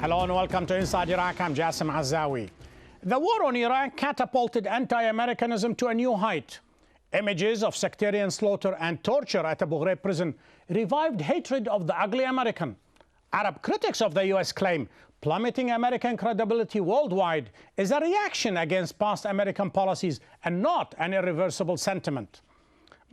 Hello and welcome to Inside Iraq. I'm Jassim Azzawi. The war on Iraq catapulted anti-Americanism to a new height. Images of sectarian slaughter and torture at Abu Ghraib prison revived hatred of the ugly American. Arab critics of the US claim plummeting American credibility worldwide is a reaction against past American policies and not an irreversible sentiment.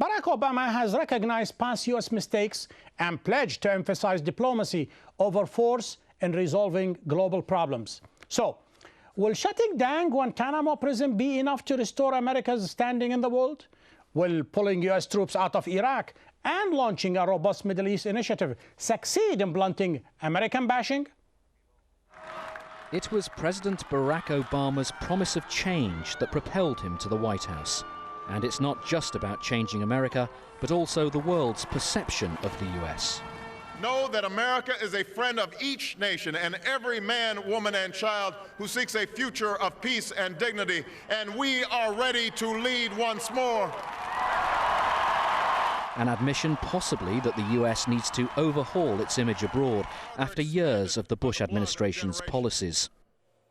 Barack Obama has recognized past US mistakes and pledged to emphasize diplomacy over force in resolving global problems. So, will shutting down Guantanamo prison be enough to restore America's standing in the world? Will pulling US troops out of Iraq and launching a robust Middle East initiative succeed in blunting American bashing? It was President Barack Obama's promise of change that propelled him to the White House. And it's not just about changing America, but also the world's perception of the US. Know that America is a friend of each nation and every man, woman, and child who seeks a future of peace and dignity, and we are ready to lead once more. An admission possibly that the US needs to overhaul its image abroad after years of the Bush administration's policies.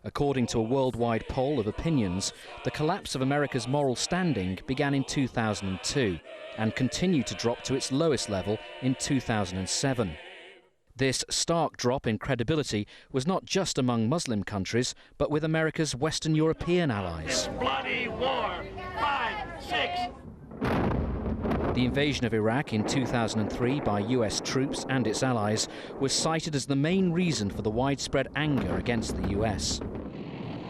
According to a worldwide poll of opinions, the collapse of America's moral standing began in 2002 and continued to drop to its lowest level in 2007. This stark drop in credibility was not just among Muslim countries, but with America's Western European allies. Bloody war! 5, 6. The invasion of Iraq in 2003 by US troops and its allies was cited as the main reason for the widespread anger against the US.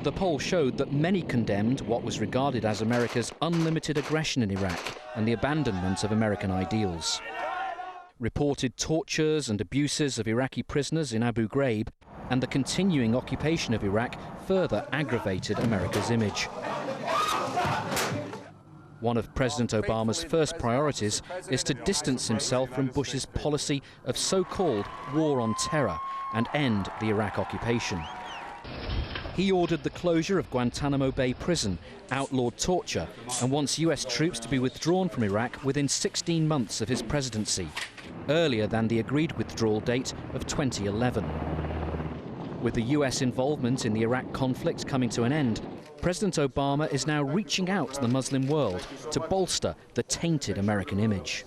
The poll showed that many condemned what was regarded as America's unlimited aggression in Iraq and the abandonment of American ideals. Reported tortures and abuses of Iraqi prisoners in Abu Ghraib and the continuing occupation of Iraq further aggravated America's image. One of President Obama's first priorities is to distance himself from Bush's policy of so-called war on terror and end the Iraq occupation. He ordered the closure of Guantanamo Bay prison, outlawed torture, and wants US troops to be withdrawn from Iraq within 16 months of his presidency, earlier than the agreed withdrawal date of 2011. With the US involvement in the Iraq conflict coming to an end, President Obama is now reaching out to the Muslim world to bolster the tainted American image.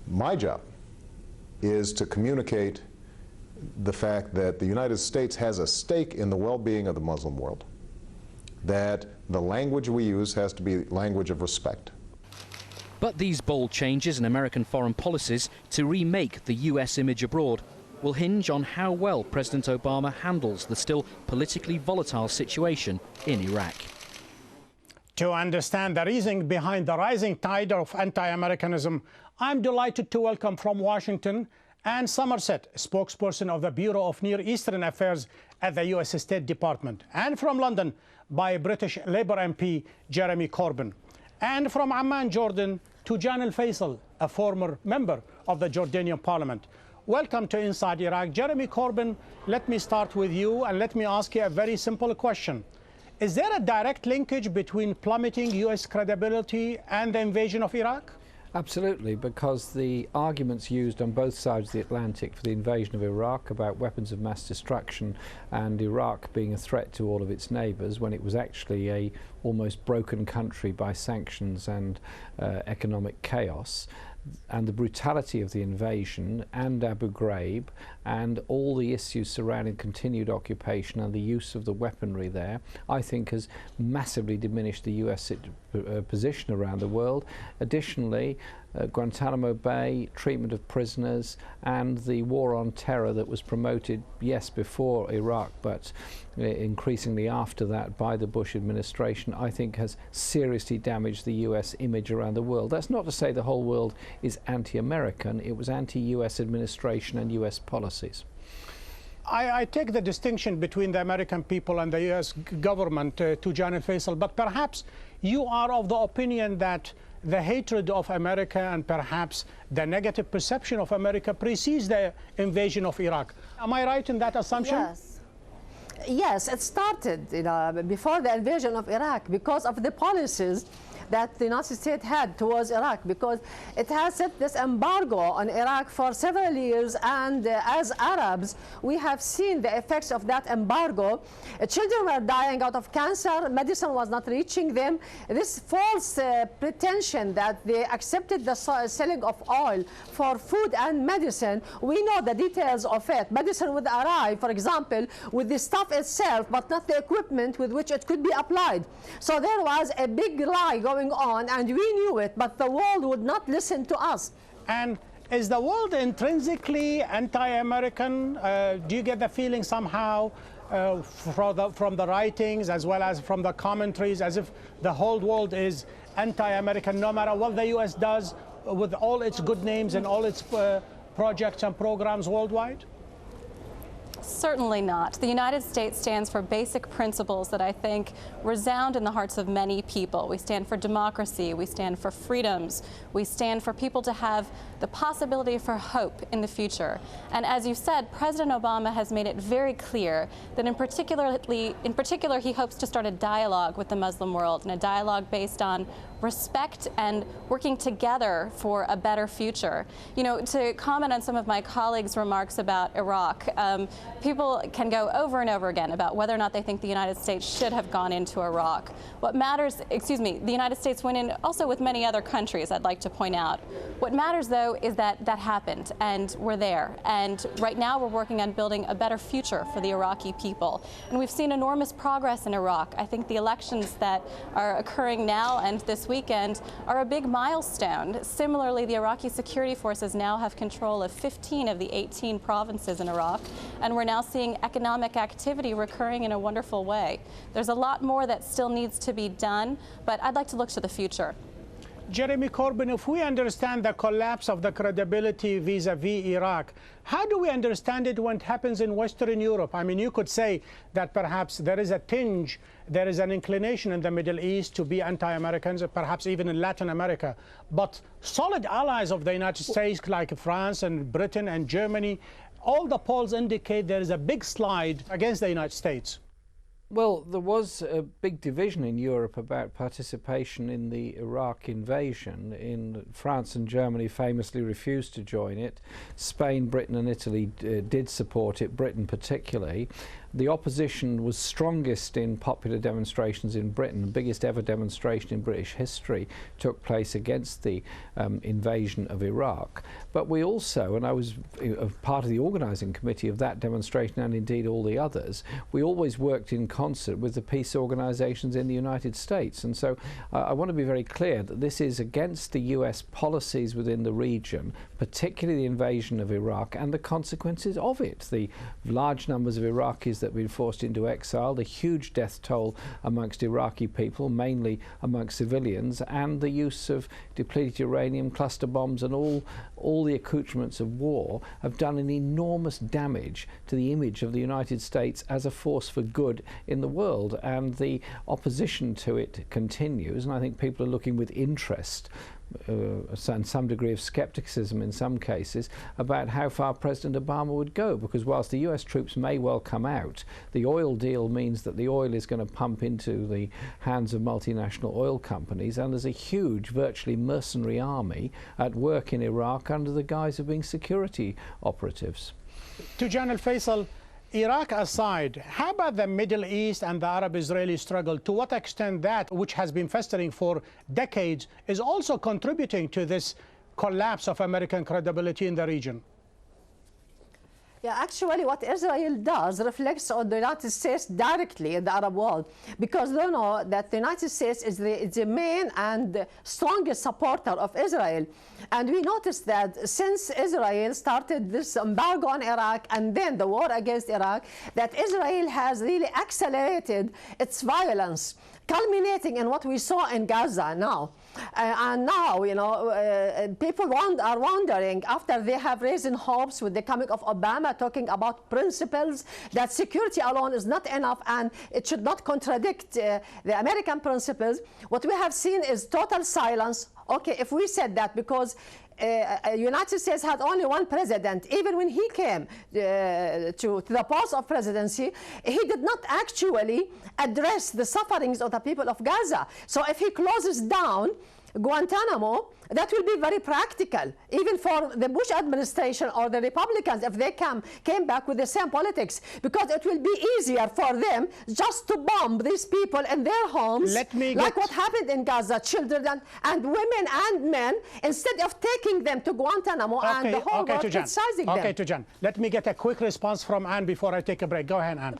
My job is to communicate the fact that the United States has a stake in the well-being of the Muslim world, that the language we use has to be language of respect. But these bold changes in American foreign policies to remake the US image abroad will hinge on how well President Obama handles the still politically volatile situation in Iraq. To understand the reason behind the rising tide of anti-Americanism, I'm delighted to welcome from Washington Anne Somerset, spokesperson of the Bureau of Near Eastern Affairs at the US State Department, and from London by British Labour MP Jeremy Corbyn, and from Amman, Jordan, to Jan al-Faisal, a former member of the Jordanian Parliament. Welcome to Inside Iraq. Jeremy Corbyn, let me start with you and let me ask you a very simple question. Is there a direct linkage between plummeting US credibility and the invasion of Iraq? Absolutely, because the arguments used on both sides of the Atlantic for the invasion of Iraq about weapons of mass destruction and Iraq being a threat to all of its neighbours when it was actually a almost broken country by sanctions and economic chaos, and the brutality of the invasion and Abu Ghraib and all the issues surrounding continued occupation and the use of the weaponry there, I think has massively diminished the US position around the world. Additionally, Guantanamo Bay, treatment of prisoners, and the war on terror that was promoted, yes, before Iraq, but increasingly after that by the Bush administration, I think has seriously damaged the US image around the world. That's not to say the whole world is anti-American. It was anti-US administration and US policies. I take the distinction between the American people and the US government to Jan al-Faisal, but perhaps you are of the opinion that the hatred of America and perhaps the negative perception of America precedes the invasion of Iraq. Am I right in that assumption? Yes. Yes, it started before the invasion of Iraq because of the policies that the United States had towards Iraq, because it has set this embargo on Iraq for several years, and as Arabs, we have seen the effects of that embargo. Children were dying out of cancer, medicine was not reaching them. This false pretension that they accepted the selling of oil for food and medicine, we know the details of it. Medicine would arrive, for example, with the stuff itself, but not the equipment with which it could be applied. So there was a big lie going on, and we knew it, but the world would not listen to us. And is the world intrinsically anti-American? Do you get the feeling somehow from the writings as well as from the commentaries as if the whole world is anti-American no matter what the U.S. does with all its good names and all its projects and programs worldwide? Certainly not. The United States stands for basic principles that I think resound in the hearts of many people. We stand for democracy, we stand for freedoms, we stand for people to have the possibility for hope in the future. And as you said, President Obama has made it very clear that in particular he hopes to start a dialogue with the Muslim world, and a dialogue based on respect and working together for a better future. You know, to comment on some of my colleagues' remarks about Iraq, people can go over and over again about whether or not they think the United States should have gone into Iraq. What matters, the United States went in also with many other countries, I'd like to point out. What matters, though, is that that happened, and we're there. And right now we're working on building a better future for the Iraqi people. And we've seen enormous progress in Iraq. I think the elections that are occurring now and this weekend are a big milestone. Similarly, the Iraqi security forces now have control of 15 of the 18 provinces in Iraq, and we're now seeing economic activity recurring in a wonderful way. There's a lot more that still needs to be done, but I'd like to look to the future. Jeremy Corbyn, if we understand the collapse of the credibility vis-a-vis Iraq, how do we understand it when it happens in Western Europe? I mean, you could say that perhaps there is a tinge, there is an inclination in the Middle East to be anti-Americans, perhaps even in Latin America. But solid allies of the United States like France and Britain and Germany, all the polls indicate there is a big slide against the United States. Well, there was a big division in Europe about participation in the Iraq invasion. France and Germany famously refused to join it. Spain, Britain and Italy did support it, Britain particularly. The opposition was strongest in popular demonstrations in Britain. The biggest ever demonstration in British history took place against the invasion of Iraq. But we also, and I was part of the organising committee of that demonstration and indeed all the others, we always worked in concert with the peace organisations in the United States. And so I want to be very clear that this is against the US policies within the region, particularly the invasion of Iraq and the consequences of it. The large numbers of Iraqis that have been forced into exile, the huge death toll amongst Iraqi people, mainly amongst civilians, and the use of depleted uranium, cluster bombs and all the accoutrements of war have done an enormous damage to the image of the United States as a force for good in the world, and the opposition to it continues. And I think people are looking with interest and some degree of skepticism in some cases about how far President Obama would go, because whilst the US troops may well come out, the oil deal means that the oil is going to pump into the hands of multinational oil companies, and there's a huge, virtually mercenary army at work in Iraq under the guise of being security operatives. To General Faisal, Iraq aside, how about the Middle East and the Arab-Israeli struggle? To what extent that, which has been festering for decades, is also contributing to this collapse of American credibility in the region? Yeah, actually what Israel does reflects on the United States directly in the Arab world, because they know that the United States is the main and strongest supporter of Israel. And we noticed that since Israel started this embargo on Iraq and then the war against Iraq, that Israel has really accelerated its violence, culminating in what we saw in Gaza now. And now, you know, people are wondering, after they have raised hopes with the coming of Obama, talking about principles, that security alone is not enough and it should not contradict the American principles. What we have seen is total silence. Okay, if we said that, because United States had only one president. Even when he came to the post of presidency, he did not actually address the sufferings of the people of Gaza. So if he closes down Guantanamo, that will be very practical, even for the Bush administration or the Republicans, if they came back with the same politics, because it will be easier for them just to bomb these people in their homes, like what happened in Gaza, children and women and men, instead of taking them to Guantanamo and the whole world criticizing them. Okay, Tujan. Let me get a quick response from Anne before I take a break. Go ahead, Anne.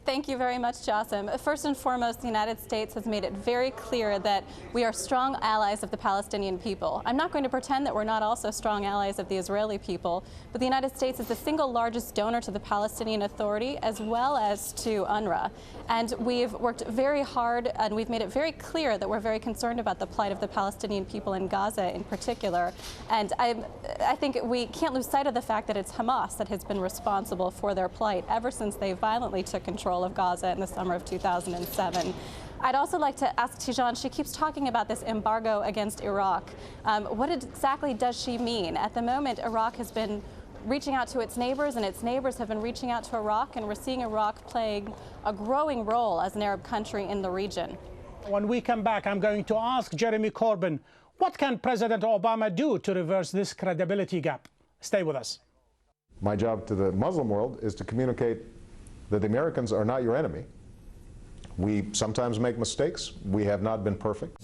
Thank you very much, Jassim. First and foremost, the United States has made it very clear that we are strong allies of the Palestinian people. I'm not going to pretend that we're not also strong allies of the Israeli people, but the United States is the single largest donor to the Palestinian Authority as well as to UNRWA. And we've worked very hard and we've made it very clear that we're very concerned about the plight of the Palestinian people in Gaza in particular. And I think we can't lose sight of the fact that it's Hamas that has been responsible for their plight ever since they violently took control of Gaza in the summer of 2007. I'd also like to ask Tijan, she keeps talking about this embargo against Iraq. What exactly does she mean? At the moment, Iraq has been reaching out to its neighbors, and its neighbors have been reaching out to Iraq, and we're seeing Iraq playing a growing role as an Arab country in the region. When we come back, I'm going to ask Jeremy Corbyn, what can President Obama do to reverse this credibility gap? Stay with us. My job to the Muslim world is to communicate that the Americans are not your enemy. We sometimes make mistakes. We have not been perfect.